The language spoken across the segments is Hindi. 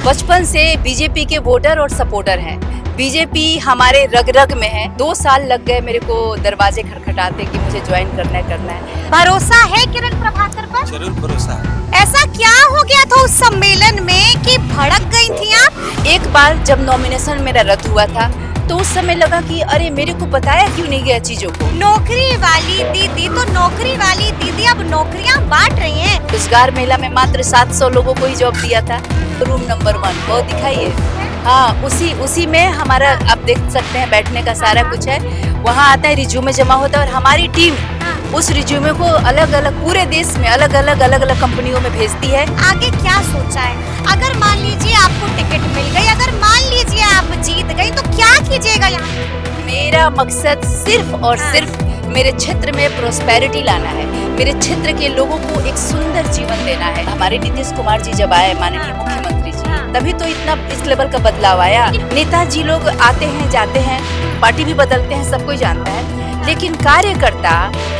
बचपन से बीजेपी के वोटर और सपोर्टर हैं। बीजेपी हमारे रग रग में है। 2 साल लग गए मेरे को दरवाजे खटखटाते कि मुझे ज्वाइन करना है। भरोसा है किरण प्रभाकर पर? जरूर भरोसा है। ऐसा क्या हो गया था उस सम्मेलन में कि भड़क गई थी आप? एक बार जब नॉमिनेशन मेरा रद्द हुआ था तो उस समय लगा कि अरे मेरे को बताया क्यों नहीं गया चीजों को। नौकरी वाली दीदी तो नौकरी वाली दीदी अब नौकरियां बांट रही हैं। रोजगार मेला में मात्र 700 लोगों को ही जॉब दिया था। रूम नंबर 1 वो दिखाइए। हाँ, उसी में हमारा आप देख सकते हैं बैठने का सारा कुछ है। वहाँ आता है, रिज्यूमे जमा होता है और हमारी टीम उस रिज्यूमे को अलग अलग पूरे देश में अलग अलग कंपनियों में भेजती है। आगे क्या सोचा है? अगर मान लीजिए आपको टिकट मिल गई, अगर मान लीजिए आप जीत गई तो क्या कीजिएगा यहाँ? मेरा मकसद सिर्फ और सिर्फ मेरे क्षेत्र में प्रोस्पेरिटी लाना है। मेरे क्षेत्र के लोगों को एक सुंदर जीवन देना है। हमारे नीतीश कुमार जी जब आए, माननीय मुख्यमंत्री जी, तभी तो इतना इस लेवल का बदलाव आया। नेताजी लोग आते हैं जाते हैं, पार्टी भी बदलते हैं, सब कोई जानता है, लेकिन कार्यकर्ता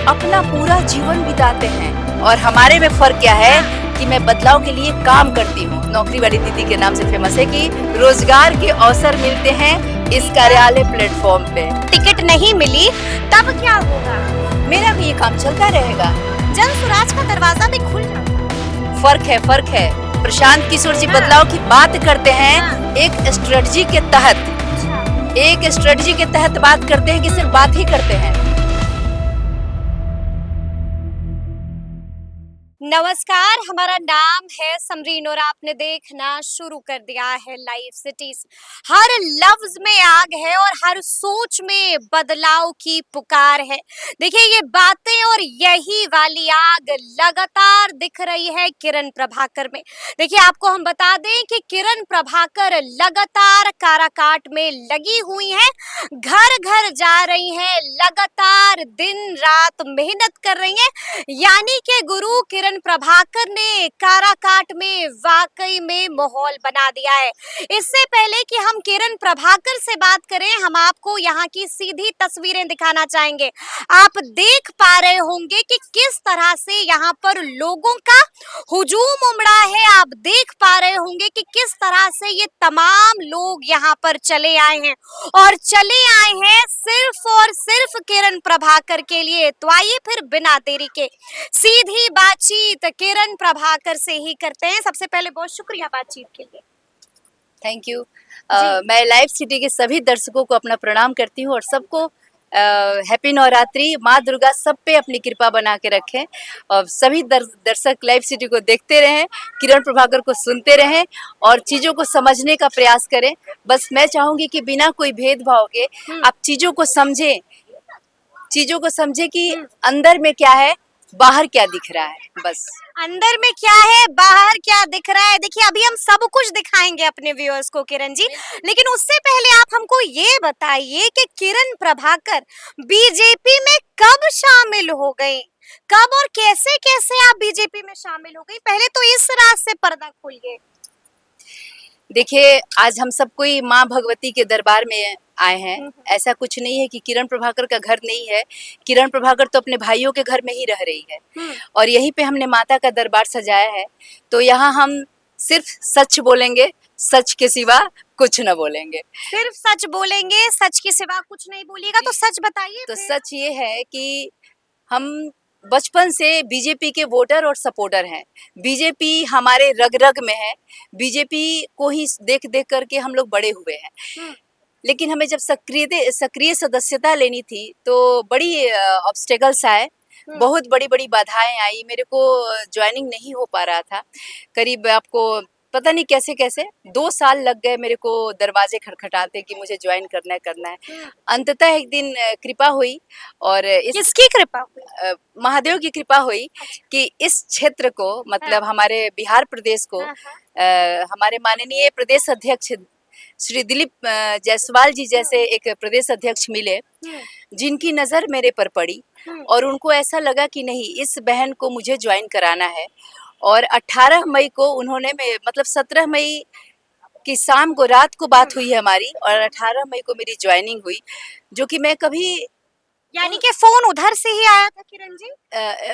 अपना पूरा जीवन बिताते हैं। और हमारे में फर्क क्या है कि मैं बदलाव के लिए काम करती हूँ। नौकरी वाली दीदी के नाम से फेमस है कि रोजगार के अवसर मिलते हैं इस कार्यालय प्लेटफॉर्म पे। टिकट नहीं मिली तब क्या होगा? मेरा भी ये काम चलता रहेगा। जन स्वराज का दरवाजा भी खुल जाता। फर्क है। प्रशांत किशोर जी बदलाव की बात करते हैं एक स्ट्रेटजी के तहत बात करते हैं कि सिर्फ बात ही करते हैं। नमस्कार, हमारा नाम है समरीन और आपने देखना शुरू कर दिया है लाइव सिटीज। हर लफ्ज में आग है और हर सोच में बदलाव की पुकार है। देखिए, ये बातें और यही वाली आग लगातार दिख रही है किरण प्रभाकर में। देखिए, आपको हम बता दें कि किरण प्रभाकर लगातार काराकाट में लगी हुई हैं, घर घर जा रही हैं, लगातार दिन रात मेहनत कर रही हैं। यानी कि गुरु किरण प्रभाकर ने काराकाट में वाकई में माहौल बना दिया है। इससे पहले कि हम किरण प्रभाकर से बात करें, हम आपको यहाँ की सीधी तस्वीरें दिखाना चाहेंगे। आप देख पा रहे होंगे कि किस तरह से यहाँ पर लोगों का हुजूम उमड़ा है। आप देख पा रहे होंगे कि किस तरह से ये तमाम लोग यहाँ पर चले आए हैं और चले आए हैं सिर्फ और सिर्फ किरण प्रभाकर के लिए। तो आइए फिर बिना देरी के सीधी बातचीत किरण प्रभाकर से ही करते हैं। सबसे पहले बहुत शुक्रिया बातचीत के लिए। Thank you. मैं लाइव सिटी के सभी दर्शकों को अपना प्रणाम करती हूँ और सबको हैप्पी नवरात्रि। माँ दुर्गा सब पे अपनी कृपा बना के रखें और सभी दर्शक लाइव सिटी को देखते रहें, किरण प्रभाकर को सुनते रहें और चीज़ों को समझने का प्रयास करें। बस मैं चाहूँगी कि बिना कोई भेदभाव के आप चीज़ों को समझें कि अंदर में क्या है, बाहर क्या दिख रहा है। बस अंदर में क्या है, बाहर क्या दिख रहा है। देखिए, अभी हम सब कुछ दिखाएंगे अपने व्यूअर्स को किरण जी, लेकिन उससे पहले आप हमको ये बताइए कि किरण प्रभाकर बीजेपी में कब शामिल हो गई, कब और कैसे कैसे आप बीजेपी में शामिल हो गई? पहले तो इस राज से पर्दा खोलिए। देखिए, आज हम सब कोई माँ भगवती के दरबार में आए हैं। ऐसा कुछ नहीं है कि किरण प्रभाकर का घर नहीं है। किरण प्रभाकर तो अपने भाइयों के घर में ही रह रही है और यहीं पे हमने माता का दरबार सजाया है। तो यहाँ हम सिर्फ सच बोलेंगे, सच के सिवा कुछ न बोलेंगे। सिर्फ सच बोलेंगे, सच के सिवा कुछ नहीं बोलिएगा। तो सच बताइए। तो सच ये है कि हम बचपन से बीजेपी के वोटर और सपोर्टर हैं। बीजेपी हमारे रग रग में है। बीजेपी को ही देख देख करके हम लोग बड़े हुए हैं। लेकिन हमें जब सक्रिय सदस्यता लेनी थी तो बड़ी ऑब्स्टेकल्स आए, बहुत बड़ी बड़ी बाधाएं आई। मेरे को ज्वाइनिंग नहीं हो पा रहा था। करीब आपको पता नहीं कैसे कैसे 2 साल लग गए मेरे को दरवाजे खटखटाते कि मुझे ज्वाइन करना है। अंततः एक दिन कृपा हुई और किसकी कृपा हुई? महादेव की कृपा हुई कि इस क्षेत्र को, मतलब हमारे बिहार प्रदेश को हमारे माननीय प्रदेश अध्यक्ष श्री दिलीप जायसवाल जी जैसे एक प्रदेश अध्यक्ष मिले, जिनकी नज़र मेरे पर पड़ी और उनको ऐसा लगा कि नहीं, इस बहन को मुझे ज्वाइन कराना है। और 18 मई को उन्होंने, मतलब 17 मई की शाम को, रात को बात हुई है हमारी और 18 मई को मेरी ज्वाइनिंग हुई, जो कि मैं कभी यानी कि फोन उधर से ही आया था किरण जी,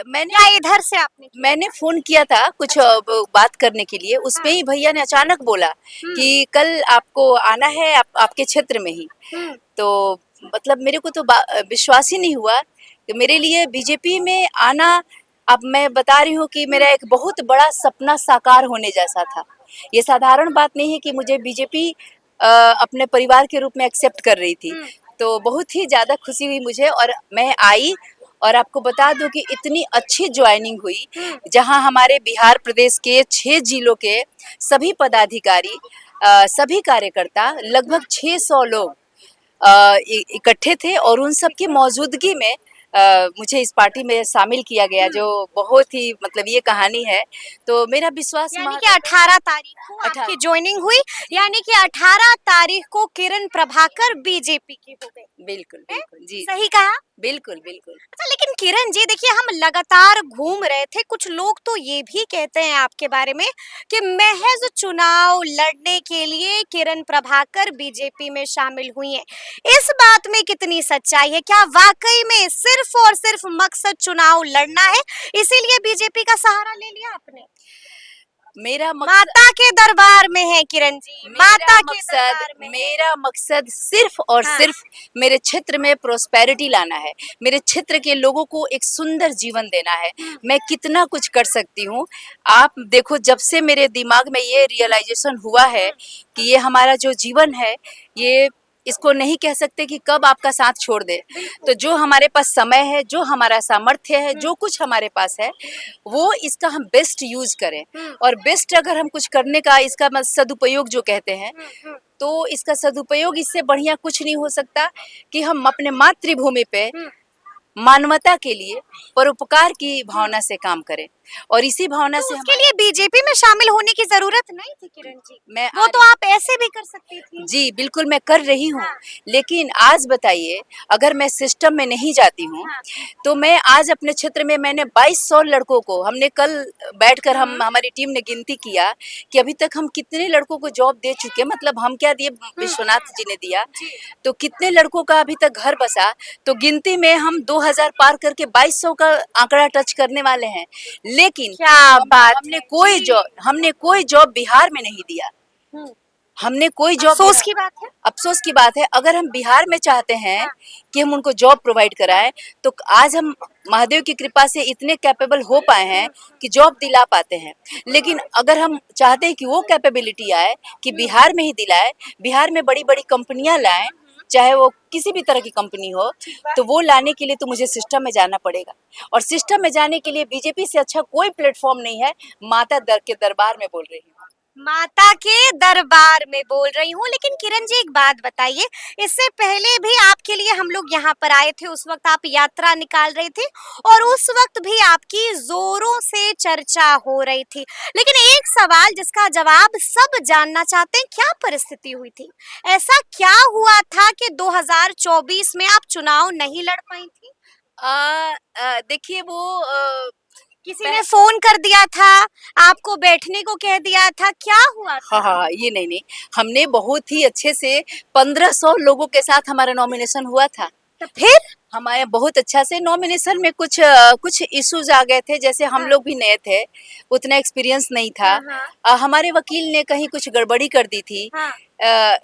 मैंने या इधर से आपने किया? मैंने फोन किया था कुछ बात करने के लिए, उसपे हाँ। ही भैया ने अचानक बोला कि कल आपको आना है आपके क्षेत्र में ही। हम्म, तो मतलब मेरे को तो विश्वास ही नहीं हुआ कि मेरे लिए बीजेपी में आना, अब मैं बता रही हूँ कि मेरा एक बहुत बड़ा सपना साकार होने जैसा था। ये साधारण बात नहीं है कि मुझे बीजेपी अपने परिवार के रूप में एक्सेप्ट कर रही थी। हम्म, तो बहुत ही ज़्यादा खुशी हुई मुझे, और मैं आई और आपको बता दूं कि इतनी अच्छी ज्वाइनिंग हुई, हम्म, जहां हमारे बिहार प्रदेश के 6 जिलों के सभी पदाधिकारी, सभी कार्यकर्ता, लगभग 600 लोग इकट्ठे थे, और उन सब की मौजूदगी में मुझे इस पार्टी में शामिल किया गया, जो बहुत ही मतलब ये कहानी है। तो मेरा विश्वास यानी कि 18 तारीख को आपकी ज्वाइनिंग हुई, यानी कि 18 तारीख को किरण प्रभाकर बीजेपी की हो गई। बिल्कुल बिल्कुल जी, सही कहा? बिल्कुल बिल्कुल। अच्छा, लेकिन किरण जी देखिए, हम लगातार घूम रहे थे, कुछ लोग तो ये भी कहते हैं आपके बारे में कि महज चुनाव लड़ने के लिए किरण प्रभाकर बीजेपी में शामिल हुई हैं। इस बात में कितनी सच्चाई है? क्या वाकई में सिर्फ और सिर्फ मकसद चुनाव लड़ना है, इसीलिए बीजेपी का सहारा ले लिया आपने? मेरा मकसद माता के दरबार में है किरण जी, माता के दरबार में है। मेरा मकसद सिर्फ और हाँ। सिर्फ मेरे क्षेत्र में प्रोस्पेरिटी लाना है, मेरे क्षेत्र के लोगों को एक सुंदर जीवन देना है। मैं कितना कुछ कर सकती हूँ, आप देखो, जब से मेरे दिमाग में ये रियलाइजेशन हुआ है कि ये हमारा जो जीवन है, ये इसको नहीं कह सकते कि कब आपका साथ छोड़ दे। तो जो हमारे पास समय है, जो हमारा सामर्थ्य है, जो कुछ हमारे पास है, वो इसका हम बेस्ट यूज करें। और बेस्ट अगर हम कुछ करने का, इसका सदुपयोग जो कहते हैं, तो इसका सदुपयोग इससे बढ़िया कुछ नहीं हो सकता कि हम अपने मातृभूमि पे मानवता के लिए परोपकार की भावना से काम करें, और इसी भावना तो से उसके लिए बीजेपी में शामिल होने की जरूरत नहीं थी किरण जी, मैं वो तो आप ऐसे भी कर सकती थी। जी बिल्कुल मैं कर रही हूँ। हाँ। लेकिन आज बताइए, अगर मैं सिस्टम में नहीं जाती हूँ, हाँ। तो मैं आज अपने क्षेत्र में मैंने 2200 लड़कों को, हमने कल बैठकर हम हमारी टीम ने गिनती किया कि अभी तक हम कितने लड़कों को जॉब दे चुके हैं, मतलब हम क्या दिए, विश्वनाथ जी ने दिया, तो कितने लड़कों का अभी तक घर बसा। तो गिनती में हम 2000 पार करके 2200 का आंकड़ा टच करने वाले हैं। लेकिन क्या बात हमने कोई जॉब बिहार में नहीं दिया, है। हमने कोई जॉब, अफसोस की बात है। अफसोस की बात है। अगर हम बिहार में चाहते हैं हाँ। कि हम उनको जॉब प्रोवाइड कराएं, तो आज हम महादेव की कृपा से इतने कैपेबल हो पाए हैं कि जॉब दिला पाते हैं। लेकिन अगर हम चाहते हैं कि वो कैपेबिलिटी आए कि बिहार में ही दिलाए, बिहार में बड़ी बड़ी कंपनियां लाएं, चाहे वो किसी भी तरह की कंपनी हो, तो वो लाने के लिए तो मुझे सिस्टम में जाना पड़ेगा। और सिस्टम में जाने के लिए बीजेपी से अच्छा कोई प्लेटफॉर्म नहीं है। माता के दरबार में बोल रही हूँ। माता के दरबार में बोल रही हूँ। लेकिन किरण जी, एक बात बताइए, इससे पहले भी आपके लिए हम लोग यहाँ पर आए थे, उस वक्त आप यात्रा निकाल रहे थे और उस वक्त भी आपकी जोरों से चर्चा हो रही थी। लेकिन एक सवाल जिसका जवाब सब जानना चाहते हैं, क्या परिस्थिति हुई थी? ऐसा क्या हुआ था कि 2024 में आप चुनाव नहीं लड़ पाई थी? देखिए, वो किसी ने फोन कर दिया था, आपको बैठने को कह दिया था, क्या हुआ था? हाँ हाँ हाँ, ये नहीं नहीं, हमने बहुत ही अच्छे से 1500 लोगों के साथ हमारा नॉमिनेशन हुआ था। तो फिर हमारे बहुत अच्छा से नॉमिनेशन में कुछ इश्यूज आ गए थे, जैसे हम हाँ। लोग भी नए थे, उतना एक्सपीरियंस नहीं था। हाँ। हमारे वकील ने कहीं कुछ गड़बड़ी कर दी थी, हाँ।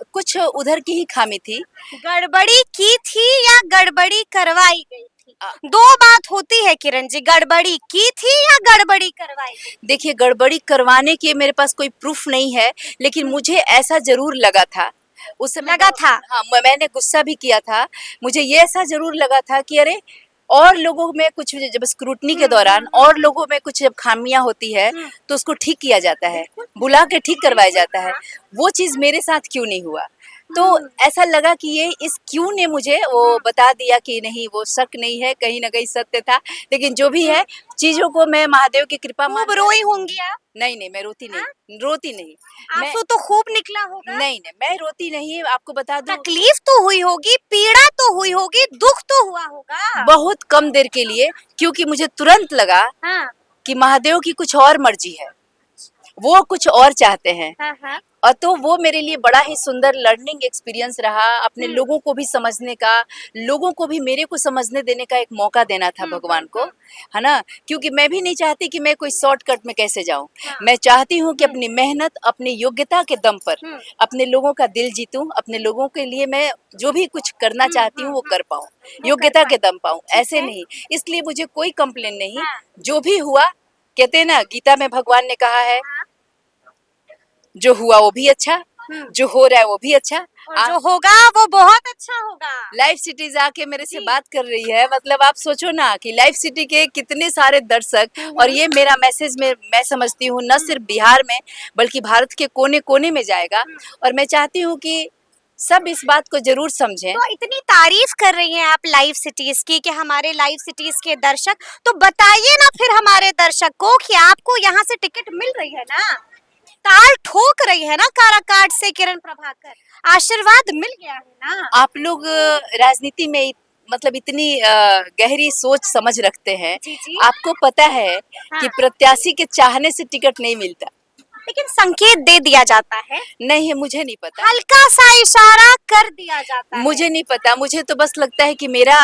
कुछ उधर की ही खामी थी। गड़बड़ी की थी या गड़बड़ी करवाई गई थी? अ, दो बात होती है किरण जी, गड़बड़ी की थी या गड़बड़ी करवाई गई? देखिए, गड़बड़ी करवाने के मेरे पास कोई प्रूफ नहीं है, लेकिन मुझे ऐसा जरूर लगा था उस समय। लगा था? हाँ, मैंने गुस्सा भी किया था। मुझे ये ऐसा जरूर लगा था कि अरे, और लोगों में कुछ, जब स्क्रूटनी के दौरान और लोगों में कुछ जब खामियां होती है, तो उसको ठीक किया जाता है, बुला के ठीक करवाया जाता है। वो चीज मेरे साथ क्यों नहीं हुआ? तो ऐसा लगा कि ये इस क्यों ने मुझे वो बता दिया कि नहीं, वो शक नहीं है, कहीं ना कहीं सत्य था। लेकिन जो भी है, चीजों को मैं महादेव की कृपा खूब रोई होंगी आप? नहीं नहीं, मैं रोती नहीं, रोती नहीं। मैं आंसू तो खूब निकला होगा? नहीं नहीं, मैं रोती नहीं, आपको बता दूं। तकलीफ तो हुई होगी, पीड़ा तो हुई होगी, दुख तो हुआ होगा। बहुत कम देर के लिए, क्योंकि मुझे तुरंत लगा हाँ। कि महादेव की कुछ और मर्जी है। वो कुछ और चाहते हैं। हाँ हाँ। और तो वो मेरे लिए बड़ा ही सुंदर लर्निंग एक्सपीरियंस रहा, अपने लोगों को भी समझने का, लोगों को भी मेरे को समझने देने का एक मौका देना था भगवान को, है ना। क्योंकि मैं भी नहीं चाहती कि मैं कोई शॉर्टकट में कैसे जाऊं। मैं चाहती हूं कि अपनी मेहनत, अपनी योग्यता के दम पर अपने लोगों का दिल जीतूं, अपने लोगों के लिए मैं जो भी कुछ करना चाहती हूँ वो कर पाऊं, योग्यता के दम पाऊं, ऐसे नहीं। इसलिए मुझे कोई कंप्लेन नहीं। जो भी हुआ, कहते हैं ना, गीता में भगवान ने कहा है, जो हुआ वो भी अच्छा, जो हो रहा है वो भी अच्छा, और जो होगा वो बहुत अच्छा होगा। लाइव सिटीज आके मेरे से बात कर रही है। मतलब आप सोचो ना कि लाइव सिटी के कितने सारे दर्शक, और ये मेरा मैसेज में मैं समझती हूँ न सिर्फ बिहार में बल्कि भारत के कोने कोने में जाएगा। और मैं चाहती हूँ कि सब इस बात को जरूर समझें। तो इतनी तारीफ कर रही हैं आप लाइव सिटीज की कि हमारे लाइव सिटीज के दर्शक, तो बताइए ना फिर हमारे दर्शक को कि आपको यहाँ से टिकट मिल रही है ना, ताल ठोक रही है ना काराकाट से किरण प्रभाकर, आशीर्वाद मिल गया है ना। आप लोग राजनीति में मतलब इतनी गहरी सोच समझ रखते हैं। जी जी। आपको पता है कि प्रत्याशी के चाहने से टिकट नहीं मिलता, लेकिन संकेत दे दिया जाता है। नहीं, मुझे नहीं पता, हल्का सा इशारा कर दिया जाता है। मुझे नहीं पता। मुझे तो बस लगता है कि मेरा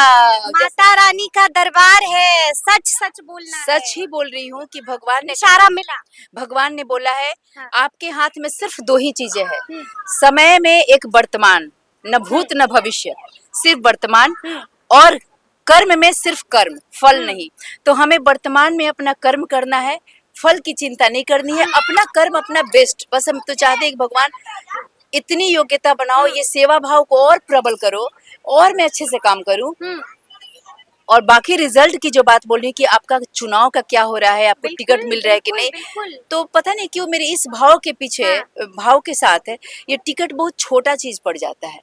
माता रानी का दरबार है, सच सच बोलना है। सच ही बोल रही हूँ कि भगवान ने इशारा मिला। भगवान ने बोला है, हाँ। आपके हाथ में सिर्फ दो ही चीजें हैं, समय में एक वर्तमान, न भूत न भविष्य, सिर्फ वर्तमान, और कर्म में सिर्फ कर्म, फल नहीं। तो हमें वर्तमान में अपना कर्म करना है, फल की चिंता नहीं करनी है, अपना कर्म अपना बेस्ट। बस हम तो चाहते हैं कि भगवान इतनी योग्यता बनाओ, ये सेवा भाव को और प्रबल करो, और मैं अच्छे से काम करूं। और बाकी रिजल्ट की जो बात बोल रही है कि आपका चुनाव का क्या हो रहा है, आपको टिकट मिल रहा है कि नहीं, तो पता नहीं क्यों मेरे इस भाव के पीछे, भाव के साथ है, ये टिकट बहुत छोटा चीज पड़ जाता है।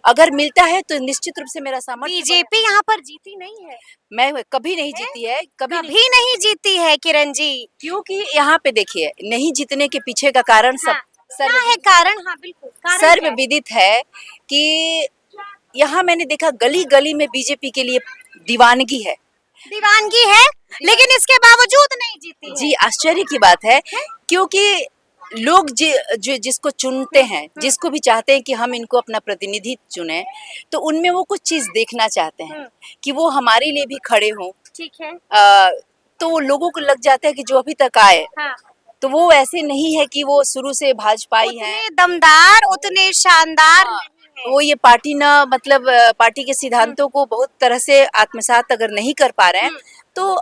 अगर मिलता है तो निश्चित रूप से मेरा सामर्थ्य। बीजेपी यहाँ पर जीती नहीं है, मैं कभी नहीं जीती है, कभी नहीं जीती है किरण जी। क्योंकि यहाँ पे देखिए, नहीं जीतने के पीछे का कारण सब क्या है कारण? हाँ बिल्कुल, सर्व विदित है कि यहाँ मैंने देखा गली गली में बीजेपी के लिए दीवानगी है, लेकिन इसके बावजूद नहीं जीती है। जी, आश्चर्य की बात है। क्योंकि लोग जो जिसको चुनते हैं, जिसको भी चाहते हैं कि हम इनको अपना प्रतिनिधि चुने, तो उनमें वो कुछ चीज देखना चाहते हैं कि वो हमारे लिए भी खड़े हों। ठीक है। तो वो लोगों को लग जाता है कि जो अभी तक आए, तो वो ऐसे नहीं है कि वो शुरू से भाजपाई हैं, दमदार, उतने शानदार। वो ये पार्टी ना, मतलब पार्टी के सिद्धांतों को बहुत तरह से आत्मसात अगर नहीं कर पा रहे हैं, तो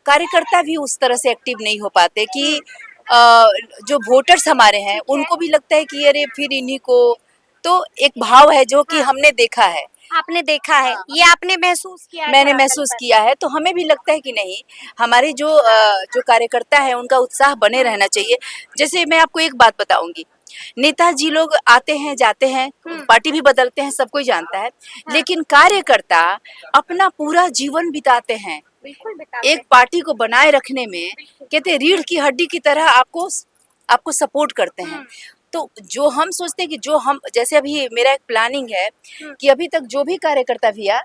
कार्यकर्ता भी उस तरह से एक्टिव नहीं हो पाते कि जो वोटर्स हमारे हैं उनको भी लगता है कि अरे फिर इन्हीं को। तो एक भाव है जो कि हमने देखा है, आपने देखा है, ये आपने महसूस किया है? मैंने महसूस किया है। तो हमें भी लगता है कि नहीं, हमारे जो कार्यकर्ता है उनका उत्साह बने रहना चाहिए। जैसे मैं आपको एक बात बताऊंगी, नेताजी लोग आते हैं जाते हैं, पार्टी भी बदलते हैं, सब कोई जानता है, लेकिन कार्यकर्ता अपना पूरा जीवन बिताते हैं एक पार्टी को बनाए रखने में। कहते हैं रीढ़ की हड्डी की तरह आपको सपोर्ट करते हैं। तो जो हम सोचते हैं कि जो हम, जैसे अभी मेरा एक प्लानिंग है कि अभी तक जो भी कार्यकर्ता भैया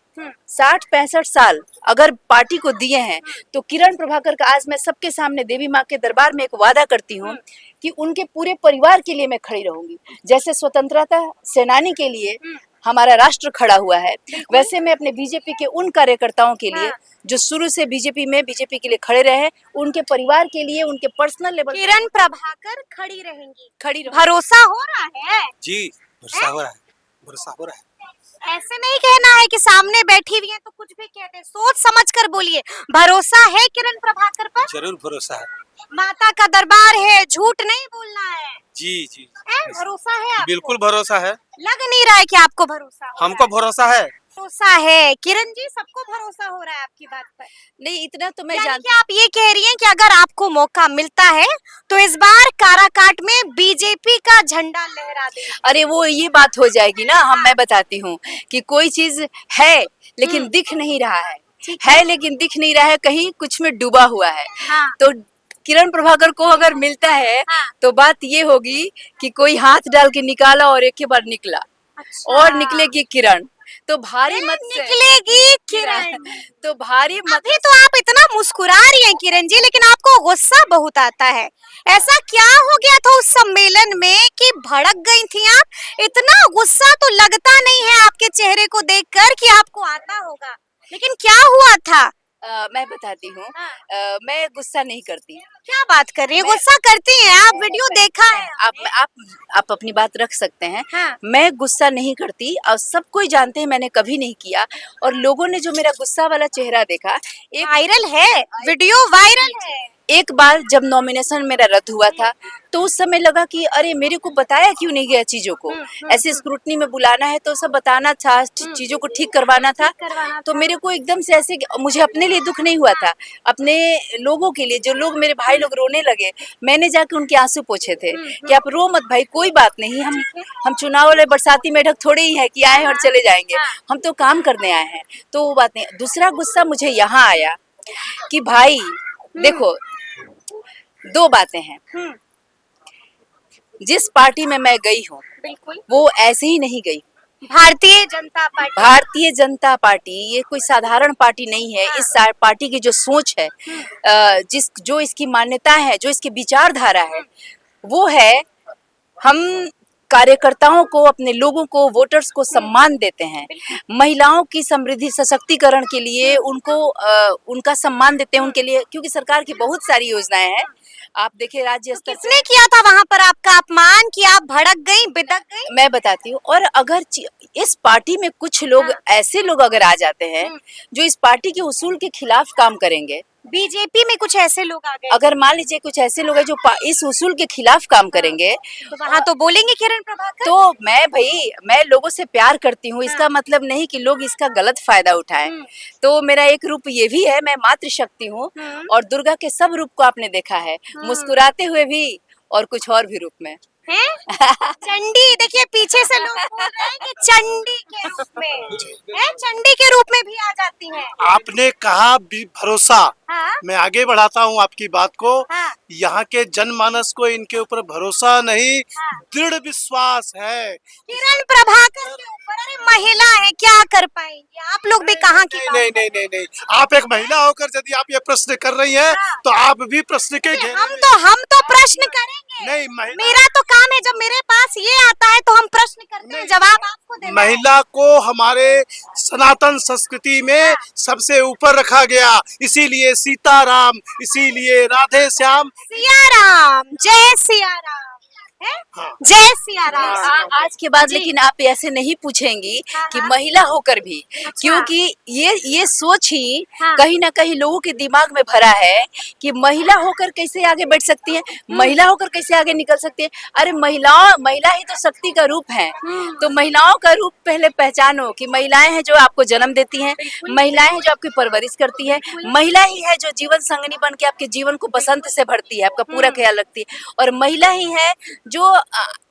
60-65 साल अगर पार्टी को दिए हैं, तो किरण प्रभाकर का आज मैं सबके सामने देवी माँ के दरबार में एक वादा करती हूँ कि उनके पूरे परिवार के लिए मैं खड़ी रहूंगी। जैसे स्वतंत्रता सेनानी के लिए हमारा राष्ट्र खड़ा हुआ है, वैसे मैं अपने बीजेपी के उन कार्यकर्ताओं के लिए जो शुरू से बीजेपी के लिए खड़े रहे, उनके परिवार के लिए, उनके पर्सनल लेवल। किरण प्रभाकर खड़ी रहेंगी, रहो। भरोसा हो रहा है? जी, भरोसा हो रहा है, भरोसा हो रहा है। ऐसे नहीं कहना है कि सामने बैठी हुई है तो कुछ भी कहते हैं, सोच समझ कर बोलिए। भरोसा है किरण प्रभाकर पर? जरूर भरोसा है। माता का दरबार है, झूठ नहीं बोलना है। जी जी, भरोसा है आपको? बिल्कुल भरोसा है। लग नहीं रहा है कि आपको भरोसा हो हमको भरोसा है। भरोसा है किरण जी, सबको भरोसा हो रहा है आपकी बात पर। नहीं, इतना तो मैं जानती हूँ। आप ये कह रही हैं कि अगर आपको मौका मिलता है तो इस बार काराकाट में बीजेपी का झंडा लहरा देंगे। अरे वो ये बात हो जाएगी ना, मैं बताती हूँ कि कोई चीज है लेकिन दिख नहीं रहा है लेकिन दिख नहीं रहा है, कहीं कुछ में डूबा हुआ है। तो किरण प्रभाकर को अगर मिलता है तो बात ये होगी कि कोई हाथ डाल के निकाला और एक ही बार निकला। और निकलेगी किरण। तो भारी मत से निकलेगी किरण। तो भारी मत अभी तो आप इतना मुस्कुरा रही हैं किरण जी, लेकिन आपको गुस्सा बहुत आता है। ऐसा क्या हो गया था उस सम्मेलन में कि भड़क गई थी आप? इतना गुस्सा तो लगता नहीं है आपके चेहरे को देखकर कि आपको आता होगा, लेकिन क्या हुआ था? मैं बताती हूँ। हाँ। मैं गुस्सा नहीं करती। क्या बात कर रही है? मैं- गुस्सा करती हैं आप, वीडियो देखा है आप हमने। आप अपनी बात रख सकते हैं। हाँ। मैं गुस्सा नहीं करती और सब कोई जानते हैं मैंने कभी नहीं किया। और लोगों ने जो मेरा गुस्सा वाला चेहरा देखा, एक वायरल है, वीडियो वायरल है। एक बार जब नॉमिनेशन मेरा रद्द हुआ था, तो उस समय लगा कि अरे मेरे को बताया क्यों नहीं गया चीजों को। ऐसे स्क्रूटनी में बुलाना है तो सब बताना था, चीजों को ठीक करवाना था। तो मेरे को एकदम से ऐसे, मुझे अपने लिए दुख नहीं हुआ था, अपने लोगों के लिए, जो लोग मेरे भाई लोग रोने लगे, मैंने जाके उनके आंसू पोंछे थे कि आप रो मत भाई, कोई बात नहीं, हम चुनाव वाले बरसाती मेढक थोड़े ही है कि आए और चले जाएंगे, हम तो काम करने आए हैं। तो वो बात नहीं। दूसरा गुस्सा मुझे यहाँ आया कि भाई देखो, दो बातें हैं। जिस पार्टी में मैं गई हूँ बिल्कुल। वो ऐसे ही नहीं गई। भारतीय जनता पार्टी। भारतीय जनता पार्टी ये कोई साधारण पार्टी नहीं है। इस पार्टी की जो सोच है, जो इसकी मान्यता है, जो इसकी विचारधारा है, वो है हम कार्यकर्ताओं को, अपने लोगों को, वोटर्स को सम्मान देते हैं। महिलाओं की समृद्धि सशक्तिकरण के लिए उनको उनका सम्मान देते हैं उनके लिए, क्योंकि सरकार की बहुत सारी योजनाएं हैं। आप देखिए राज्य तो स्तर किसने किया था वहां पर आपका अपमान कि आप भड़क गई, बिदक गई? मैं बताती हूँ। और अगर इस पार्टी में कुछ लोग ऐसे लोग अगर आ जाते हैं जो इस पार्टी के उसूल के खिलाफ काम करेंगे, बीजेपी में कुछ ऐसे लोग आ गए, अगर मान लीजिए कुछ ऐसे लोग हैं जो इस उसूल के खिलाफ काम करेंगे, तो वहां तो बोलेंगे किरण प्रभाकर। तो मैं लोगों से प्यार करती हूँ, इसका मतलब नहीं कि लोग इसका गलत फायदा उठाएं। तो मेरा एक रूप ये भी है, मैं मातृशक्ति हूँ और दुर्गा के सब रूप को आपने देखा है, मुस्कुराते हुए भी और कुछ और भी रूप में। हैं? चंडी, देखिए पीछे से लोग बोल रहे हैं कि चंडी के रूप में है, चंडी के रूप में भी आ जाती हैं। आपने कहा भरोसा, हाँ? मैं आगे बढ़ाता हूँ आपकी बात को। हाँ। यहाँ के जनमानस को इनके ऊपर भरोसा नहीं, हाँ। दृढ़ विश्वास है। किरण प्रभाकर के ऊपर, अरे महिला है, क्या कर पाएंगे? आप लोग भी कहाँ की नहीं बात नहीं नहीं नहीं नहीं, आप एक महिला होकर यदि आप ये प्रश्न कर रही हैं, हाँ। तो आप भी प्रश्न के घेरे हम तो प्रश्न करेंगे। नहीं, महिला मेरा तो काम है, जब मेरे पास ये आता है तो हम प्रश्न करते हैं, जवाब आपको देना है। महिला को हमारे सनातन संस्कृति में सबसे ऊपर रखा गया, इसीलिए सीताराम, इसीलिए राधे श्याम। सिया राम, जय सिया राम है? हाँ। जय सिया राम। आज के बाद जी। लेकिन आप ऐसे नहीं पूछेंगी हाँ, कि हाँ। महिला होकर भी, क्योंकि ये सोच ही हाँ। कहीं ना कहीं लोगों के दिमाग में भरा है कि महिला होकर कैसे आगे बढ़ सकती है, महिला होकर कैसे आगे निकल सकती है। अरे महिला ही तो शक्ति का रूप है। तो महिलाओं का रूप पहले पहचानो कि महिलाएं हैं जो आपको जन्म देती हैं, महिलाएं हैं जो आपकी परवरिश करती है, महिला ही है जो जीवन संगनी बन के आपके जीवन को बसंत से भरती है, आपका पूरा ख्याल रखती है, और महिला ही है जो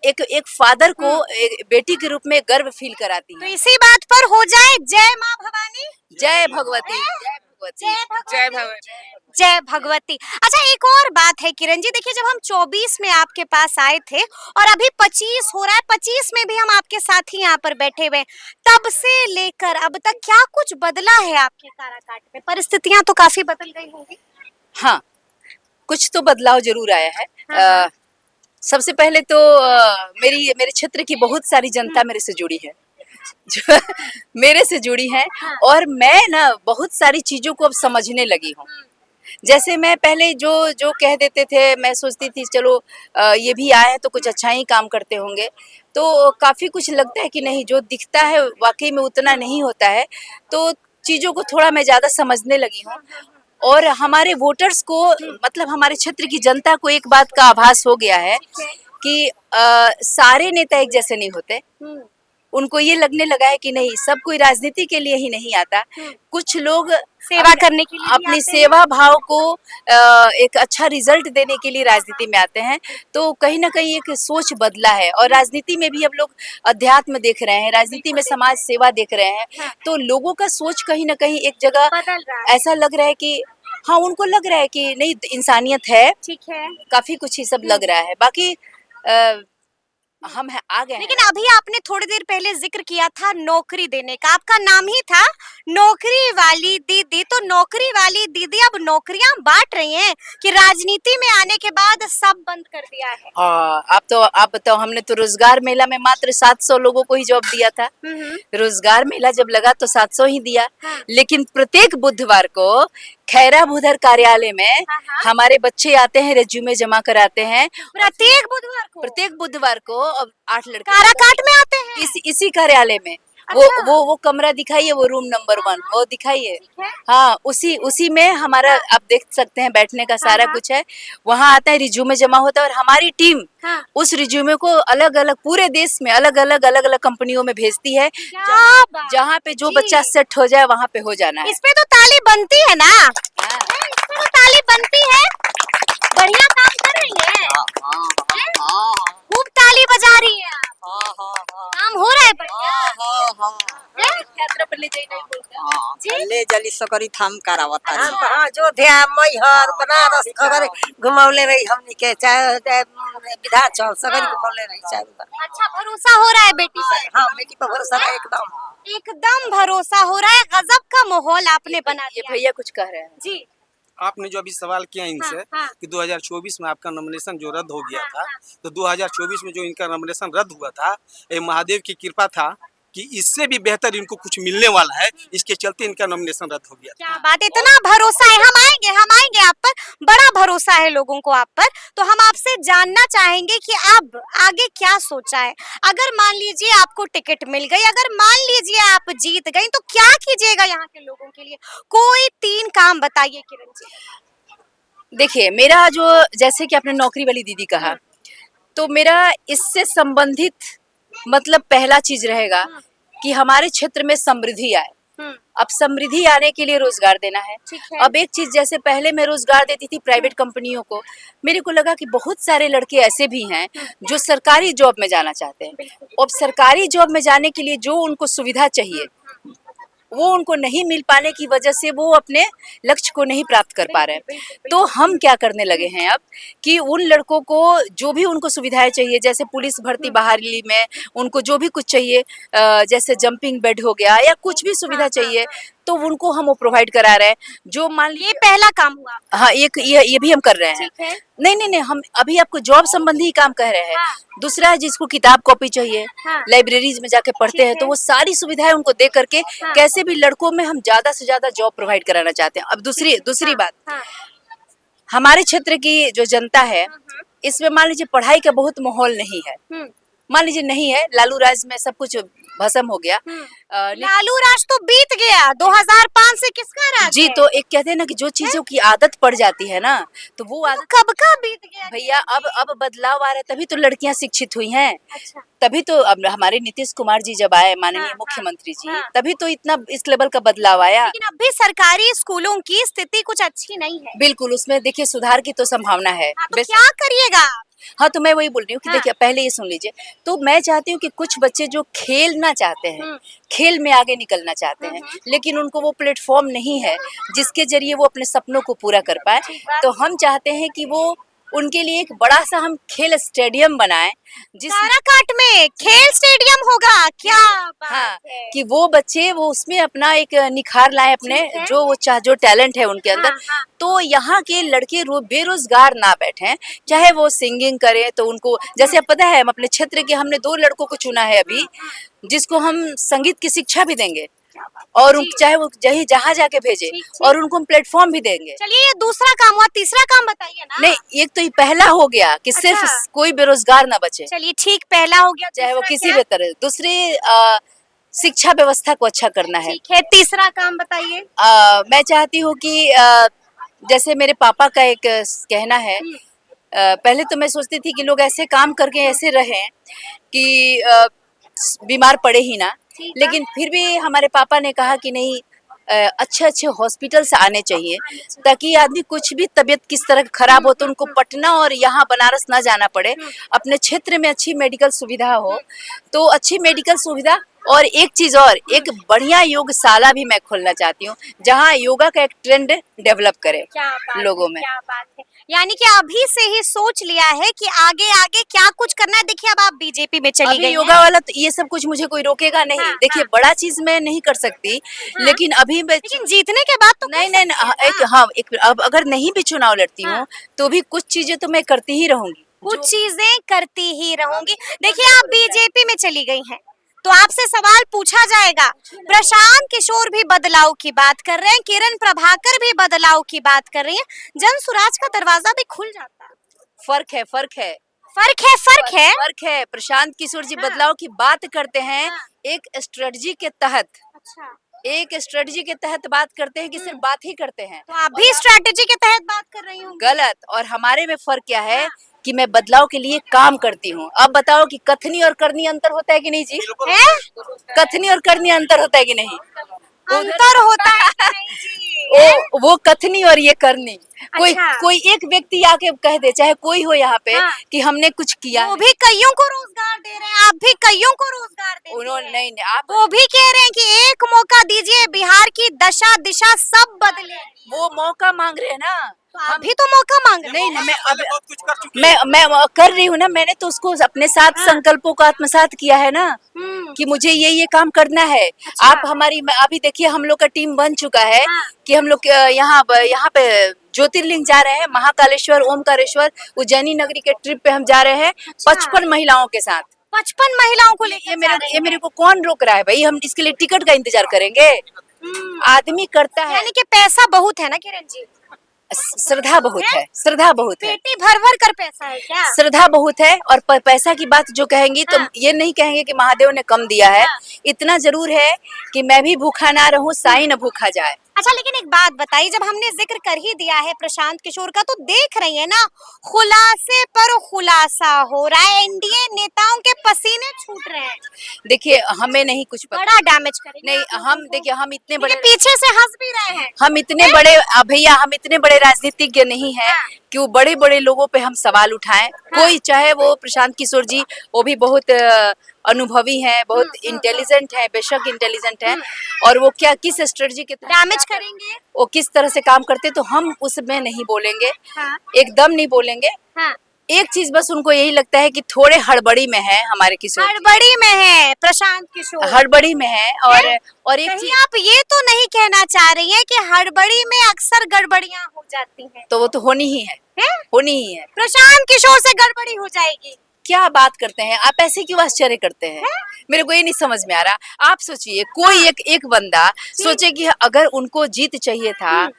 एक फादर को एक बेटी के रूप में गर्व फील कराती तो है। इसी बात पर हो जाए जय माँ भवानी, जय भगवती, जय भगवती, जय भगवती। अच्छा, एक और बात है किरण जी, देखिए जब हम 24 में आपके पास आए थे और अभी 25 हो रहा है, 25 में भी हम आपके साथ ही यहाँ पर बैठे हुए, तब से लेकर अब तक क्या कुछ बदला है आपके काराकाट में? परिस्थितियां तो काफी बदल गई होंगी। हाँ, कुछ तो बदलाव जरूर आया है। हाँ। सबसे पहले तो मेरे क्षेत्र की बहुत सारी जनता मेरे से जुड़ी है, जो मेरे से जुड़ी है, और मैं ना बहुत सारी चीजों को अब समझने लगी हूँ। जैसे मैं पहले जो कह देते थे, मैं सोचती थी चलो ये भी आए हैं तो कुछ अच्छा ही काम करते होंगे, तो काफी कुछ लगता है कि नहीं, जो दिखता है वाकई में उतना नहीं होता है। तो चीजों को थोड़ा मैं ज्यादा समझने लगी हूँ, और हमारे वोटर्स को, मतलब हमारे क्षेत्र की जनता को एक बात का आभास हो गया है कि सारे नेता एक जैसे नहीं होते। उनको ये लगने लगा है कि नहीं, सब कोई राजनीति के लिए ही नहीं आता, कुछ लोग सेवा करने के लिए भी अपनी आते हैं। सेवा भाव को एक अच्छा रिजल्ट देने के लिए राजनीति में आते हैं। तो कहीं ना कहीं एक सोच बदला है, और राजनीति में भी अब लोग अध्यात्म देख रहे हैं, राजनीति में समाज सेवा देख रहे हैं। तो लोगों का सोच कहीं ना कहीं एक जगह बदल रहा है। ऐसा लग रहा है कि हाँ, उनको लग रहा है कि नहीं, इंसानियत है, ठीक है। काफी कुछ ही सब लग रहा है। बाकी हम है आ गए हैं। लेकिन अभी आपने थोड़ी देर पहले जिक्र किया था नौकरी देने का, आपका नाम ही था नौकरी वाली दीदी। तो नौकरी वाली दीदी अब नौकरियां बांट रही हैं कि राजनीति में आने के बाद सब बंद कर दिया है? आप बताओ, हमने तो रोजगार मेला में मात्र 700 लोगों को ही जॉब दिया था। रोजगार मेला जब लगा तो 700 ही दिया। हाँ। लेकिन प्रत्येक बुधवार को खैरा भूधर कार्यालय में हाँ। हमारे बच्चे आते हैं, रेज्यूमे जमा कराते हैं। प्रत्येक बुधवार को बुधवार को अब 8 लड़के काराकाट में आते हैं। इसी कार्यालय में। अच्छा। वो कमरा दिखाइए, वो रूम नंबर 1 वो दिखाइए। ठीक है। हाँ, उसी में हमारा आप देख सकते हैं बैठने का सारा हाँ। कुछ है। वहाँ आता है, रिज्यूमे जमा होता है और हमारी टीम हाँ। उस रिज्यूमे को अलग अलग पूरे देश में अलग अलग कंपनियों में भेजती है। क्या बात जहाँ पे जो जी। बच्चा सेट हो जाए वहाँ पे हो जाना है। इस पे तो ताली बनती है ना? हाँ। इस पे तो ताली बनती है। बढ़िया काम कर रही है। खूब ताली बजा रही है आप। काम हो रहा है बढ़िया। यात्रा पर ले जाइए नहीं बोलता। जी। ले जली सकरी थाम करावता अच्छा। हम हाँ जो ध्या मैहर बनारस खबर घुमौले रही हमनी के चाहे विधाचल सकरी घुमौले रही चाहे उधर। अच्छा, भरोसा हो रहा है बेटी पर? हाँ बेटी पर भरोसा है एकदम। एकदम भरोसा हो रहा है। गजब का माहौल आपने बना ये दिया। भैया कुछ कह रहे हैं। जी। आपने जो अभी सवाल किया इनसे हाँ। कि 2024 में आपका नॉमिनेशन जो रद्द हो गया हाँ, था, हाँ। तो 2024 में जो इनका नॉमिनेशन रद्द हुआ था, ये महादेव की कृपा था कि इससे भी बेहतर इनको कुछ मिलने वाला है, इसके चलते इनका नॉमिनेशन रद्द हो गया था। क्या बात है, इतना भरोसा है। हम आएंगे आप पर। बड़ा भरोसा है लोगों को आप पर। तो हम आपसे जानना चाहेंगे कि अब आगे क्या सोचा है। अगर मान लीजिए आपको टिकट मिल गई, अगर मान लीजिए आप जीत गई, तो क्या कीजिएगा यहाँ के लोगों के लिए? कोई 3 काम बताइए किरण जी। देखिए, मेरा जो जैसे कि आपने नौकरी वाली दीदी कहा, तो मेरा इससे संबंधित मतलब पहला चीज रहेगा कि हमारे क्षेत्र में समृद्धि आए। अब समृद्धि आने के लिए रोजगार देना है। ठीक है। अब एक चीज, जैसे पहले मैं रोजगार देती थी प्राइवेट कंपनियों को, मेरे को लगा कि बहुत सारे लड़के ऐसे भी हैं जो सरकारी जॉब में जाना चाहते हैं। अब सरकारी जॉब में जाने के लिए जो उनको सुविधा चाहिए वो उनको नहीं मिल पाने की वजह से वो अपने लक्ष्य को नहीं प्राप्त कर पा रहे हैं। तो हम क्या करने लगे हैं अब कि उन लड़कों को जो भी उनको सुविधाएं चाहिए, जैसे पुलिस भर्ती बहाली में उनको जो भी कुछ चाहिए, जैसे जंपिंग बेड हो गया या कुछ भी सुविधा चाहिए, तो उनको हम वो प्रोवाइड करा रहे हैं। जो मान ये लीजिए पहला काम हुआ। हाँ, ये भी हम कर रहे हैं। ठीक है। नहीं, हम अभी आपको जॉब संबंधी ही काम कह रहे हैं। हाँ। दूसरा है जिसको किताब कॉपी चाहिए, हाँ। लाइब्रेरीज में जाके पढ़ते ठीक हैं, तो है। वो सारी सुविधाएं उनको दे करके हाँ। कैसे भी लड़कों में हम ज्यादा से ज्यादा जॉब प्रोवाइड कराना चाहते हैं। अब दूसरी बात, हाँ। हमारे क्षेत्र की जो जनता है, इसमें मान लीजिए पढ़ाई का बहुत माहौल नहीं है। मान लीजिए नहीं है, लालू राज में सब कुछ भस्म हो गया। लालू राज तो बीत गया। 2005 से किसका राज जी, है? तो एक कहते हैं ना कि जो चीजों की आदत पड़ जाती है ना, तो वो आदत कब का बीत गया भैया। अब बदलाव आ रहा है, तभी तो लड़कियां शिक्षित हुई हैं। अच्छा। तभी तो अब हमारे नीतीश कुमार जी जब आए, माननीय हाँ, मुख्यमंत्री जी, हाँ। तभी तो इतना इस लेवल का बदलाव आया। लेकिन अब भी सरकारी स्कूलों की स्थिति कुछ अच्छी नहीं है। बिल्कुल, उसमें देखिए सुधार की तो संभावना है। हाँ, तो क्या करिएगा? हाँ, तो मैं वही बोल रही हूँ कि हाँ। देखिए, पहले ये सुन लीजिए। तो मैं चाहती हूँ कि कुछ बच्चे जो खेलना चाहते हैं, हम्म। खेल में आगे निकलना चाहते हैं, लेकिन उनको वो प्लेटफॉर्म नहीं है जिसके जरिए वो अपने सपनों को पूरा कर पाए, तो हम चाहते हैं कि वो उनके लिए एक बड़ा सा हम खेल स्टेडियम बनाएं, जिस काराकाट में खेल स्टेडियम होगा। क्या बात हाँ, है। कि वो बच्चे वो उसमें अपना एक निखार लाए अपने, ठीक है। जो टैलेंट है उनके अंदर। हाँ। तो यहाँ के लड़के बेरोजगार ना बैठें, चाहे वो सिंगिंग करें, तो उनको जैसे अब पता है, हम अपने क्षेत्र के हमने 2 लड़कों को चुना है अभी, जिसको हम संगीत की शिक्षा भी देंगे और चाहे वो जहाँ जाके भेजे, ठीक। और उनको हम प्लेटफॉर्म भी देंगे। चलिए, ये दूसरा काम हुआ। तीसरा काम बताइए ना। नहीं, एक तो ये पहला हो गया कि सिर्फ अच्छा। कोई बेरोजगार ना बचे, चलिए ठीक, पहला हो गया। चाहे वो दूसरा किसी क्या? भी तरह। दूसरी शिक्षा व्यवस्था को अच्छा करना है। ठीक है, तीसरा काम बताइए। मैं चाहती हूँ कि जैसे मेरे पापा का एक कहना है, पहले तो मैं सोचती थी कि लोग ऐसे काम करके ऐसे रहें कि बीमार पड़े ही ना, ठीक है। लेकिन फिर भी हमारे पापा ने कहा कि नहीं, अच्छे हॉस्पिटल से आने चाहिए, ताकि आदमी कुछ भी तबीयत किस तरह खराब हो तो उनको पटना और यहाँ बनारस ना जाना पड़े, अपने क्षेत्र में अच्छी मेडिकल सुविधा हो। तो अच्छी मेडिकल सुविधा और एक चीज और, एक बढ़िया योगशाला भी मैं खोलना चाहती हूँ जहाँ योगा का एक ट्रेंड डेवलप करे क्या बात लोगों है, में। क्या बात है। यानी कि अभी से ही सोच लिया है कि आगे आगे क्या कुछ करना है। देखिए अब आप बीजेपी में चली अभी गई योगा वाला तो ये सब कुछ मुझे कोई रोकेगा नहीं। हाँ, देखिए हाँ। बड़ा चीज मैं नहीं कर सकती, हाँ। लेकिन अभी मैं लेकिन जीतने के बाद तो नहीं कर नहीं सकती हैं एक ना। हाँ एक अब अगर नहीं भी चुनाव लड़ती हाँ। हूँ तो भी कुछ चीजें तो मैं करती ही रहूंगी। कुछ चीजें करती ही रहूंगी। देखिए आप बीजेपी में चली गई हैं तो आपसे सवाल पूछा जाएगा। प्रशांत किशोर भी बदलाव की बात कर रहे हैं, किरण प्रभाकर भी बदलाव की बात कर रही हैं। जन सुराज का दरवाजा भी खुल जाता है। फर्क है, फर्क है, फर्क है। फर्क है। प्रशांत किशोर जी हाँ। बदलाव की बात करते हैं हाँ। एक स्ट्रेटजी के तहत, अच्छा एक स्ट्रेटजी के तहत बात करते हैं कि सिर्फ बात ही करते हैं। तो आप भी स्ट्रेटेजी के तहत बात कर रही हूँ। गलत। और हमारे में फर्क क्या है कि मैं बदलाव के लिए काम करती हूँ। अब बताओ कि कथनी और करनी अंतर होता है कि नहीं जी? है कथनी और करनी अंतर होता है कि नहीं? अंतर होता है कि नहीं जी? वो कथनी और ये करनी। कोई अच्छा। कोई एक व्यक्ति आके कह दे, चाहे कोई हो यहाँ पे, हाँ। कि हमने कुछ किया वो है। भी कईयों को रोजगार दे रहे हैं, आप भी कईयों को रोजगार देती उन्होंने हैं। नहीं आप वो भी कह रहे हैं कि एक मौका दीजिए, बिहार की दशा दिशा सब बदले। वो मौका मांग रहे हैं ना। तो आप भी तो मौका मांग रहे नहीं हैं। नहीं मैं पहले बहुत कुछ कर चुकी मैं कर रही हूँ ना। मैंने तो उसको अपने साथ हाँ। संकल्पों को आत्मसात किया है ना हम्म, कि मुझे ये काम करना है। अच्छा। आप हमारी अभी देखिए हम लोग का टीम बन चुका है हाँ। कि हम लोग यहाँ पे ज्योतिर्लिंग जा रहे हैं, महाकालेश्वर, ओमकारेश्वर, उज्जैनी नगरी के ट्रिप पे हम जा रहे हैं अच्छा। 55 महिलाओं के साथ। 55 महिलाओं को लेकर ये मेरे को कौन रोक रहा है भाई? हम इसके लिए टिकट का इंतजार करेंगे? आदमी करता है। यानी कि पैसा बहुत है ना किरण जी? श्रद्धा बहुत है, श्रद्धा बहुत है, पेटी भर भर कर पैसा है क्या? श्रद्धा बहुत है। और पैसा की बात जो कहेंगी तो हाँ। ये नहीं कहेंगे कि महादेव ने कम दिया है। हाँ। इतना जरूर है कि मैं भी भूखा ना रहूं, साईं न भूखा जाए। अच्छा लेकिन एक बात बताइए, जब हमने जिक्र कर ही दिया है प्रशांत किशोर का, तो देख रही है ना खुलासे पर खुलासा हो रहा है। एनडीए नेताओं के पसीने छूट रहे हैं, देखिए हमें नहीं कुछ पता। बड़ा डैमेज करेंगे नहीं आप हम लोगों को। देखिए हम इतने देखिए, बड़े पीछे से हंस भी रहे हैं। हम इतने बड़े भैया हम इतने बड़े राजनीतिज्ञ नहीं हैं हाँ। कि वो बड़े बड़े लोगों पे हम सवाल उठाएं। कोई चाहे वो प्रशांत किशोर जी, वो भी बहुत अनुभवी हैं, बहुत इंटेलिजेंट है, बेशक इंटेलिजेंट है। और वो क्या किस स्ट्रेटजी के तहत डैमेज करेंगे। वो किस तरह से काम करते, तो हम उसमें नहीं बोलेंगे, हाँ। एकदम नहीं बोलेंगे। हाँ। एक चीज बस उनको यही लगता है कि थोड़े हड़बड़ी में है हमारे किशोर जी। हड़बड़ी में है प्रशांत किशोर। हड़बड़ी में है। और एक कहीं चीज आप ये तो नहीं कहना चाह रही हैं कि हड़बड़ी में अक्सर गड़बड़ियां हो जाती हैं? तो वो तो होनी ही है, हैं? होनी ही है। प्रशांत किशोर से गड़बड़ी हो जाएगी। क्या बात करते हैं आप? ऐसे क्यों आश्चर्य करते हैं? मेरे को ये नहीं समझ में आ रहा। आप सोचिए कोई एक बंदा सोचे कि अगर उनको जीत चाहिए था,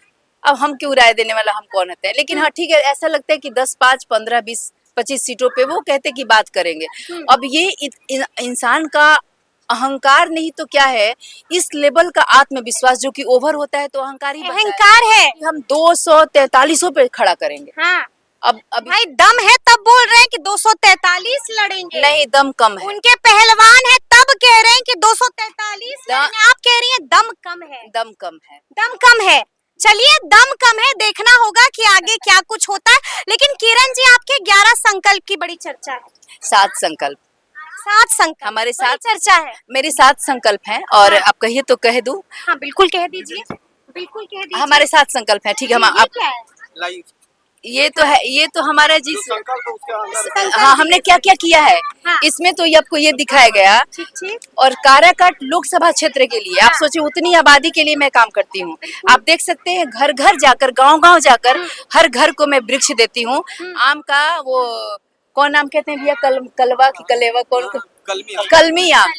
अब हम क्यों राय देने वाला, हम कौन होते हैं? लेकिन हाँ ठीक है, ऐसा लगता है कि 10, 5, 15, 20, 25 सीटों पे वो कहते कि बात करेंगे। अब ये इंसान का अहंकार नहीं तो क्या है, इस लेवल का आत्मविश्वास जो कि ओवर होता है तो अहंकार ही बनता है। अहंकार है। कि हम 243 पे खड़ा करेंगे। हाँ। अब अभी भाई दम है तब बोल रहे हैं कि 243 लड़ेंगे। नहीं, दम कम है। उनके पहलवान है तब कह रहे हैं कि 243 लड़ेंगे। आप कह रही हैं दम कम है। दम कम है। दम कम है। चलिए दम कम है, देखना होगा कि आगे क्या कुछ होता है। लेकिन किरण जी, आपके 11 संकल्प की बड़ी चर्चा है। 7 संकल्प 7 संकल्प हमारे बड़ी 7 चर्चा है। मेरे 7 संकल्प हैं। और हाँ। आप कहिए तो कह दूं। हाँ बिल्कुल कह दीजिए, बिल्कुल कह दीजिए। हमारे 7 संकल्प हैं, ठीक है। हम ये आप क्या है? लाइफ ये तो है, ये तो हमारा जिस संकल्प उसके अंदर हाँ हमने क्या क्या किया है हाँ। इसमें तो ये आपको ये दिखाया गया। ठीक ठीक। और काराकाट लोकसभा क्षेत्र के लिए आप सोचिए, उतनी आबादी के लिए मैं काम करती हूँ। आप देख सकते हैं घर घर जाकर, गांव गांव जाकर हर घर को मैं वृक्ष देती हूँ। आम का वो कौन नाम कहते हैं भैया, कलवा की कलेवा कौन, कलमी आम,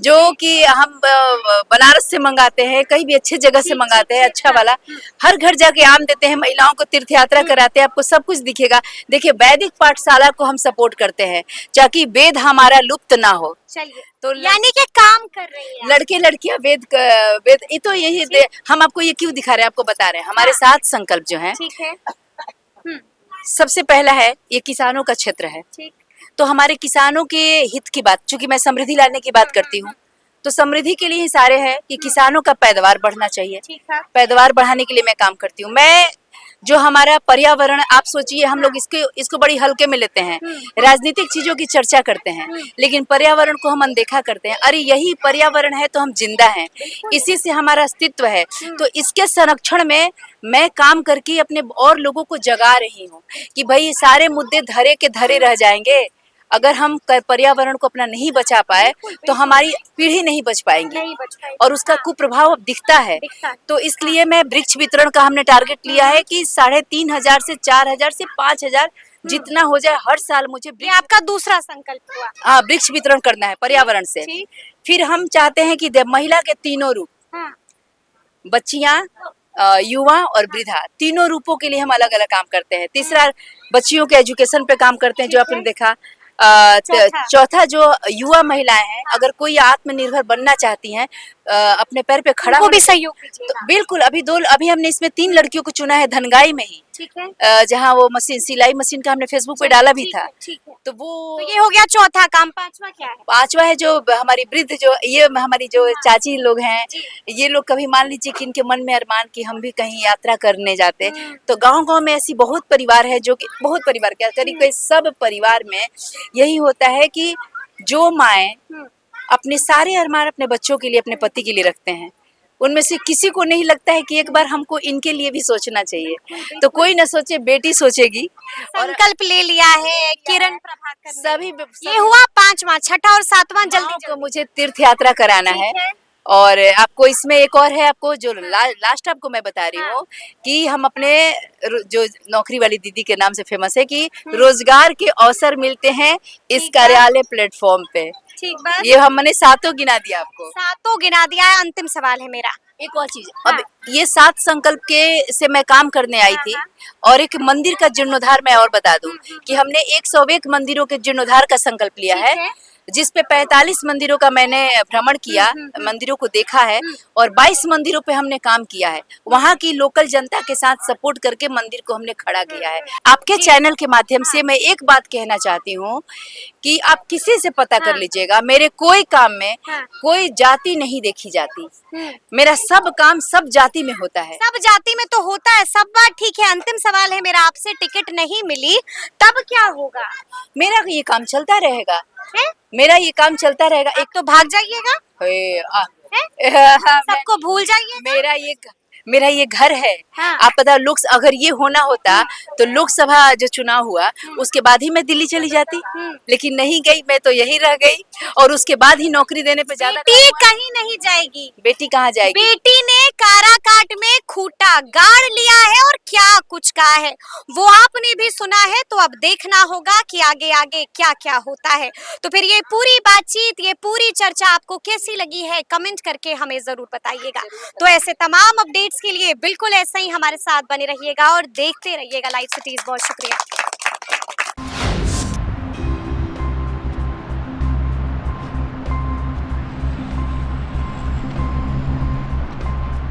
जो कि हम बनारस से मंगाते हैं, कहीं भी अच्छे जगह से मंगाते हैं, अच्छा वाला। हर घर जाके आम देते हैं, महिलाओं को तीर्थ यात्रा कराते हैं। आपको सब कुछ दिखेगा। देखिए वैदिक पाठशाला को हम सपोर्ट करते हैं ताकि वेद हमारा लुप्त ना हो। चलिए तो यानी कि काम कर रही है। लड़के लड़कियां वेद ये तो यही हम आपको ये क्यों दिखा रहे हैं, आपको बता रहे हैं। हमारे 7 संकल्प जो हैं, ठीक है। सबसे पहला है ये किसानों का क्षेत्र है। ठीक। तो हमारे किसानों के हित की बात, चूंकि मैं समृद्धि लाने की बात करती हूँ, तो समृद्धि के लिए ही सारे हैं कि किसानों का पैदावार बढ़ना चाहिए। ठीक है। पैदावार बढ़ाने के लिए मैं काम करती हूँ। मैं जो हमारा पर्यावरण, आप सोचिए हम लोग इसको बड़ी हल्के में लेते हैं, राजनीतिक चीजों की चर्चा करते हैं, लेकिन पर्यावरण को हम अनदेखा करते हैं। अरे यही पर्यावरण है तो हम जिंदा हैं, इसी से हमारा अस्तित्व है। तो इसके संरक्षण में मैं काम करके अपने और लोगों को जगा रही हूँ कि भाई सारे मुद्दे धरे के धरे रह जाएंगे अगर हम पर्यावरण को अपना नहीं बचा पाए तो हमारी पीढ़ी नहीं बच पाएंगी और उसका कुप्रभाव अब दिखता है। तो इसलिए मैं वृक्ष वितरण का हमने टारगेट लिया है कि 3,500 से 4,000 से 5,000 जितना हो जाए हर साल मुझे ये आपका दूसरा संकल्प हुआ। हाँ, वृक्ष वितरण करना है पर्यावरण से। फिर हम चाहते हैं कि महिला के तीनों रूप, बच्चियां, युवा और वृद्धा, तीनों रूपों के लिए हम अलग अलग काम करते हैं। तीसरा, बच्चियों के एजुकेशन पे काम करते हैं जो आपने देखा। चौथा जो युवा महिलाएं हैं, अगर कोई आत्मनिर्भर बनना चाहती हैं, अपने पैर पे खड़ा वो भी सहयोग कीजिएगा। तो बिल्कुल। अभी हमने इसमें 3 लड़कियों को चुना है धनगाई में ही, ठीक है। जहाँ वो मशीन, सिलाई मशीन का हमने फेसबुक पे डाला भी था। ठीक है। तो वो तो ये हो गया चौथा काम। पांचवा क्या है? पांचवा है जो हमारी वृद्ध, जो ये हमारी जो चाची लोग हैं, ये लोग कभी मान लीजिए कि इनके मन में अरमान कि हम भी कहीं यात्रा करने जाते, तो गांव-गांव में ऐसी बहुत परिवार है जो कि बहुत परिवार, क्या करीब सब परिवार में यही होता है कि जो माएँ अपने सारे अरमान अपने बच्चों के लिए, अपने पति के लिए रखते हैं, उनमें से किसी को नहीं लगता है कि एक बार हमको इनके लिए भी सोचना चाहिए। तो कोई न सोचे, बेटी सोचेगी। और संकल्प ले लिया है किरण प्रभाकर ने। सभी ये हुआ पांचवा, छठा और सातवां जल्दी को मुझे तीर्थ यात्रा कराना है। और आपको इसमें एक और है, आपको जो लास्ट आपको मैं बता रही हूँ कि हम अपने जो नौकरी वाली दीदी के नाम से फेमस है कि रोजगार के अवसर मिलते हैं इस कार्यालय प्लेटफॉर्म पे। ठीक बात। ये हमने 7 गिना दिया आपको। 7 गिना दिया है। अंतिम सवाल है मेरा। एक और चीज, अब ये 7 संकल्प के से मैं काम करने आई थी, और एक मंदिर का जीर्णोद्धार मैं और बता दूं कि हमने 101 मंदिरों के जीर्णोद्धार का संकल्प लिया है, जिसपे 45 मंदिरों का मैंने भ्रमण किया, मंदिरों को देखा है, और 22 मंदिरों पे हमने काम किया है। वहाँ की लोकल जनता के साथ सपोर्ट करके मंदिर को हमने खड़ा किया है। आपके चैनल के माध्यम से मैं एक बात कहना चाहती हूँ कि आप किसी से पता कर लीजिएगा, मेरे कोई काम में कोई जाति नहीं देखी जाती। मेरा सब काम सब जाति में होता है। सब जाति में तो होता है, सब बात ठीक है। अंतिम सवाल है मेरा आपसे, टिकट नहीं मिली तब क्या होगा? मेरा ये काम चलता रहेगा, मेरा ये काम चलता रहेगा। एक तो भाग जाइएगा, सबको भूल जाइए। मेरा ये घर है। आप पता, अगर ये होना होता तो लोकसभा जो चुनाव हुआ उसके बाद ही मैं दिल्ली चली जाती, लेकिन नहीं गई, मैं तो यहीं रह गई, और उसके बाद ही नौकरी देने पे ज्यादा। बेटी कहीं नहीं जाएगी। बेटी कहाँ जाएगी? बेटी ने काराकाट में खूंटा गाड़ लिया है और क्या कुछ कहा है वो आपने भी सुना है। तो अब देखना होगा कि आगे आगे क्या क्या होता है। तो फिर ये पूरी बातचीत, ये पूरी चर्चा आपको कैसी लगी है, कमेंट करके हमें जरूर बताइएगा। तो ऐसे तमाम अपडेट्स के लिए बिल्कुल ऐसे ही हमारे साथ बने रहिएगा और देखते रहिएगा लाइव सिटीज। बहुत शुक्रिया।